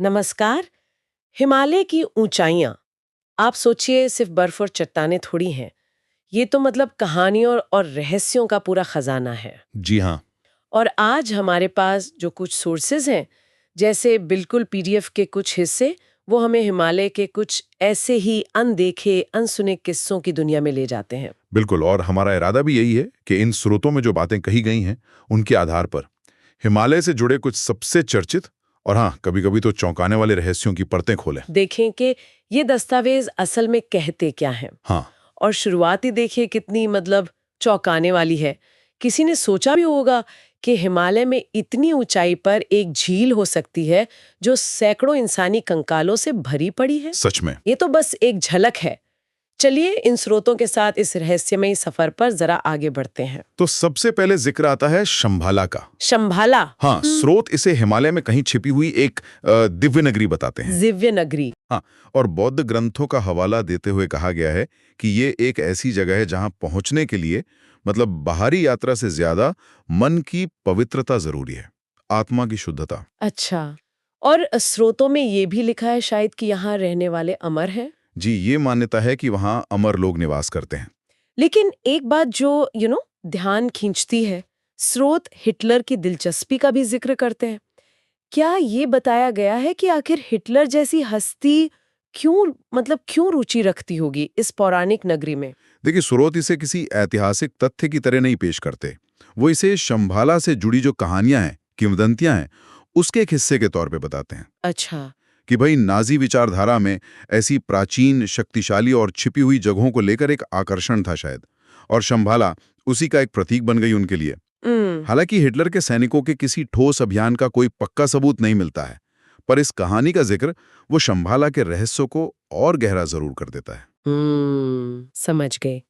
नमस्कार। हिमालय की ऊंचाइयां, आप सोचिए सिर्फ बर्फ और चट्टानें थोड़ी हैं। ये तो मतलब कहानियों और रहस्यों का पूरा खजाना है। जी हाँ। और आज हमारे पास जो कुछ सोर्सेज हैं, जैसे बिल्कुल पीडीएफ के कुछ हिस्से, वो हमें हिमालय के कुछ ऐसे ही अनदेखे अनसुने किस्सों की दुनिया में ले जाते हैं। बिल्कुल, और हमारा इरादा भी यही है कि इन स्रोतों में जो बातें कही गई हैं उनके आधार पर हिमालय से जुड़े कुछ सबसे चर्चित और हाँ, कभी-कभी तो चौंकाने वाले रहस्यों की परतें खोलें। देखें कि ये दस्तावेज असल में कहते क्या हैं। हाँ। और शुरुआत ही देखिए कितनी मतलब चौंकाने वाली है। किसी ने सोचा भी होगा कि हिमालय में इतनी ऊंचाई पर एक झील हो सकती है जो सैकड़ों इंसानी कंकालों से भरी पड़ी है। सच में। ये तो बस एक झलक है। चलिए इन स्रोतों के साथ इस रहस्यमयी सफर पर जरा आगे बढ़ते हैं। तो सबसे पहले जिक्र आता है शंभाला का। शंभाला। हाँ, स्रोत इसे हिमालय में कहीं छिपी हुई एक दिव्य नगरी बताते हैं। दिव्य नगरी। हाँ, और बौद्ध ग्रंथों का हवाला देते हुए कहा गया है कि ये एक ऐसी जगह है जहां पहुंचने के लिए मतलब बाहरी यात्रा से ज्यादा मन की पवित्रता जरूरी है, आत्मा की शुद्धता। अच्छा। और स्रोतों में ये भी लिखा है शायद कि यहाँ रहने वाले अमर हैं। जी, ये मान्यता है कि वहां अमर लोग निवास करते हैं। लेकिन एक बात जो ध्यान खींचती है, स्रोत हिटलर की दिलचस्पी का भी जिक्र करते हैं। क्या ये बताया गया है कि आखिर हिटलर जैसी हस्ती क्यों रुचि रखती होगी इस पौराणिक नगरी में? देखिए, स्रोत इसे किसी ऐतिहासिक तथ्य की तरह नहीं पेश करते। वो इसे शंभाला से जुड़ी जो कहानियां हैं, किंवदंतियां हैं, उसके एक हिस्से के तौर पे बताते हैं अच्छा। कि भाई नाजी विचारधारा में ऐसी प्राचीन, शक्तिशाली और छिपी हुई जगहों को लेकर एक आकर्षण था शायद, और शंभाला उसी का एक प्रतीक बन गई उनके लिए। हालांकि हिटलर के सैनिकों के किसी ठोस अभियान का कोई पक्का सबूत नहीं मिलता है, पर इस कहानी का जिक्र वो शंभाला के रहस्यों को और गहरा जरूर कर देता है। समझ गए।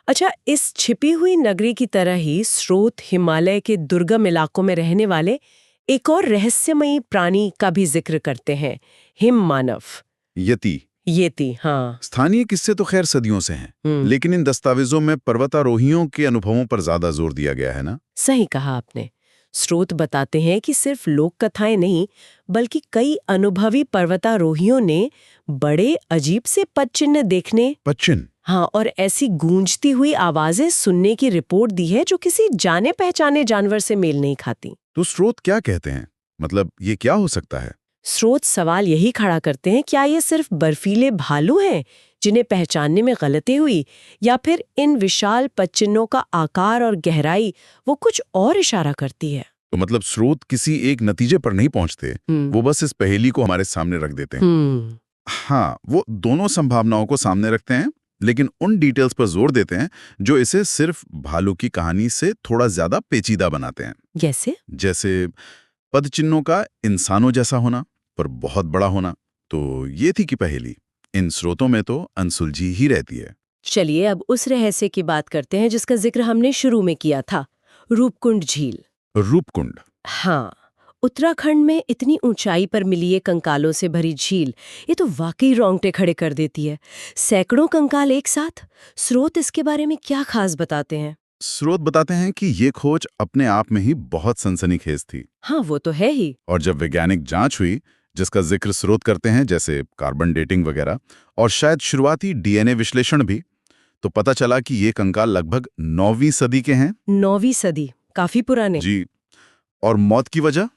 अच्छा, इस छिपी हुई नगरी की तरह ही स्रोत हिमालय के दुर्गम इलाकों में रहने वाले एक और रहस्यमयी प्राणी का भी जिक्र करते हैं, हिम मानव। यति। येती, हाँ। स्थानीय किस्से तो खैर सदियों से हैं, लेकिन इन दस्तावेजों में पर्वतारोहियों के अनुभवों पर ज्यादा जोर दिया गया है ना। सही कहा आपने। स्रोत बताते हैं कि सिर्फ लोक कथाएं नहीं, बल्कि कई अनुभवी पर्वतारोहियों ने बड़े अजीब से पदचिन्ह देखने, पदचिन्ह। हाँ, और ऐसी गूंजती हुई आवाजें सुनने की रिपोर्ट दी है जो किसी जाने पहचाने जानवर से मेल नहीं खाती। तो स्रोत क्या कहते हैं, मतलब ये क्या हो सकता है? स्रोत सवाल यही खड़ा करते हैं, क्या ये सिर्फ बर्फीले भालू हैं जिन्हें पहचानने में गलती हुई, या फिर इन विशाल पदचिन्हों का आकार और गहराई वो कुछ और इशारा करती है। तो मतलब स्रोत किसी एक नतीजे पर नहीं पहुंचते, वो बस इस पहेली को हमारे सामने रख देते हैं। हाँ, वो दोनों संभावनाओं को सामने रखते हैं, लेकिन उन डिटेल्स पर जोर देते हैं जो इसे सिर्फ भालू की कहानी से थोड़ा ज्यादा पेचीदा बनाते हैं। जैसे पदचिन्हों का इंसानों जैसा होना, पर बहुत बड़ा होना। तो ये थी कि पहेली इन स्रोतों में तो अनसुलझी ही रहती है। चलिए अब उस रहस्य की बात करते हैं जिसका जिक्र हमने शुरू में किया था, रूपकुंड झील। रूपकुंड। हाँ, उत्तराखंड में इतनी ऊंचाई पर मिली ये कंकालों से भरी झील, ये तो वाकई रोंगटे खड़े कर देती है। सैकड़ों कंकाल एक साथ। स्रोत इसके बारे में क्या खास बताते हैं? स्रोत बताते हैं कि ये खोज अपने आप में ही बहुत सनसनीखेज थी। हाँ, वो तो है ही। और जब वैज्ञानिक जांच हुई, जिसका जिक्र स्रोत करते हैं, जैसे कार्बन डेटिंग वगैरह और शायद शुरुआती डीएनए विश्लेषण भी, तो पता चला कि ये कंकाल लगभग 9वीं सदी के हैं। 9वीं सदी, काफी पुराने। जी। और मौत की वजह,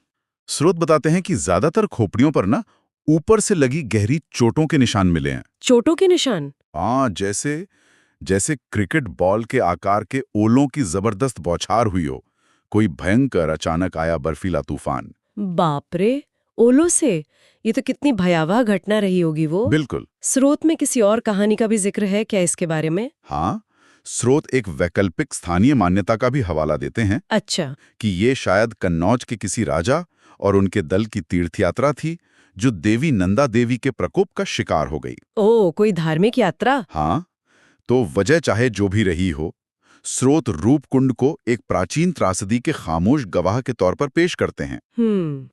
स्रोत बताते हैं कि ज्यादातर खोपड़ियों पर ना ऊपर से लगी गहरी चोटों के निशान मिले हैं। चोटों के निशान? हाँ, जैसे जैसे क्रिकेट बॉल के आकार के ओलों की जबरदस्त बौछार हुई हो, कोई भयंकर अचानक आया बर्फीला तूफान। बाप रे, ओलों से? ये तो कितनी भयावह घटना रही होगी वो। बिल्कुल। स्रोत में किसी और कहानी का भी जिक्र है क्या इसके बारे में? हाँ, स्रोत एक वैकल्पिक स्थानीय मान्यता का भी हवाला देते हैं। अच्छा। कि ये शायद कन्नौज के किसी राजा और उनके दल की तीर्थयात्रा थी जो देवी नंदा देवी के प्रकोप का शिकार हो गई। ओ, कोई धार्मिक यात्रा? हाँ, तो वजह चाहे जो भी रही हो, स्रोत रूपकुंड को एक प्राचीन त्रासदी के खामोश गवाह के तौर पर पेश करते हैं।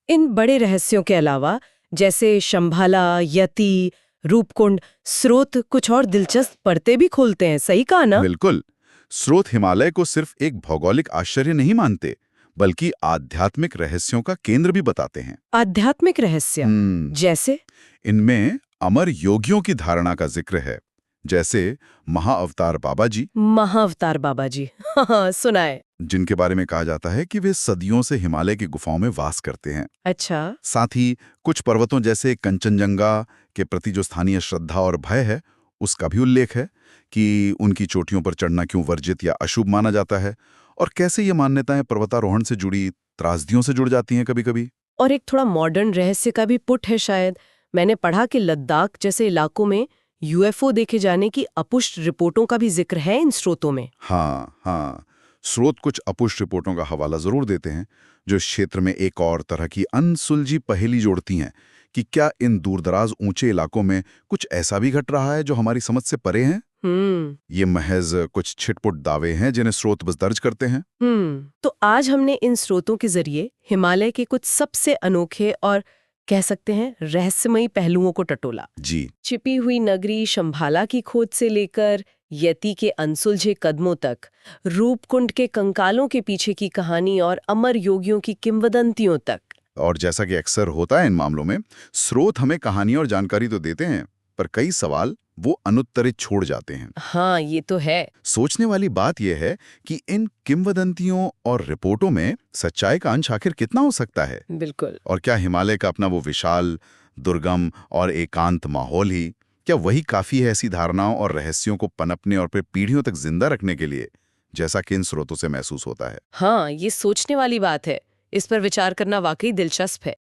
इन बड़े रहस्यों के अलावा, जैसे शंभाला, यति, रूपकुंड, स्रोत कुछ और दिलचस्प परतें भी खोलते हैं, सही कहा ना? बिल्कुल। स्रोत हिमालय को सिर्फ एक भौगोलिक आश्चर्य नहीं मानते, बल्कि आध्यात्मिक रहस्यों का केंद्र भी बताते हैं। आध्यात्मिक रहस्य जैसे? इनमें अमर योगियों की धारणा का जिक्र है, जैसे महाअवतार बाबा जी। महाअवतार बाबा जी हाँ, सुना है। जिनके बारे में कहा जाता है कि वे सदियों से हिमालय की गुफाओं में वास करते हैं। अच्छा। साथ ही कुछ पर्वतों जैसे कंचनजंगा के प्रति जो स्थानीय श्रद्धा और भय है, उसका भी उल्लेख है कि उनकी चोटियों पर चढ़ना क्यों वर्जित या अशुभ माना जाता है, और कैसे ये मान्यताएं पर्वतारोहण से जुड़ी त्रासदियों से जुड़ जाती हैं कभी-कभी। और एक थोड़ा मॉडर्न रहस्य का भी पुट है शायद। मैंने पढ़ा कि लद्दाख जैसे इलाकों में यूएफओ देखे जाने की अपुष्ट रिपोर्टों का भी जिक्र है इन स्रोतों में। हाँ, स्रोत कुछ अपुष्ट रिपोर्टों का हवाला जरूर देते हैं, जो इस क्षेत्र में एक और तरह की अनसुलझी पहेली जोड़ती हैं कि क्या इन दूरदराज ऊंचे इलाकों में कुछ ऐसा भी घट रहा है जो हमारी समझ से परे हैं। ये महज कुछ छिटपुट दावे हैं जिन्हें स्रोत बस दर्ज करते हैं। तो आज हमने इन स्रोतों के जरिए हिमालय के कुछ सबसे अनोखे और कह सकते हैं रहस्यमयी पहलुओं को टटोला। जी। छिपी हुई नगरी शंभाला की खोज से लेकर यति के अनसुलझे कदमों तक, रूपकुंड के कंकालों के पीछे की कहानी और अमर योगियों की किंवदंतियों तक। और जैसा कि अक्सर होता है इन मामलों में, स्रोत हमें कहानी और जानकारी तो देते हैं, पर कई सवाल वो अनुत्तरित छोड़ जाते हैं। हाँ, ये तो है। सोचने वाली बात यह है कि इन किंवदंतियों और रिपोर्टों में सच्चाई का अंश आखिर कितना हो सकता है। बिल्कुल। और क्या हिमालय का अपना वो विशाल, दुर्गम और एकांत माहौल ही क्या वही काफी है ऐसी धारणाओं और रहस्यों को पनपने और फिर पीढ़ियों तक जिंदा रखने के लिए, जैसा कि इन स्रोतों से महसूस होता है। हाँ, ये सोचने वाली बात है। इस पर विचार करना वाकई दिलचस्प है।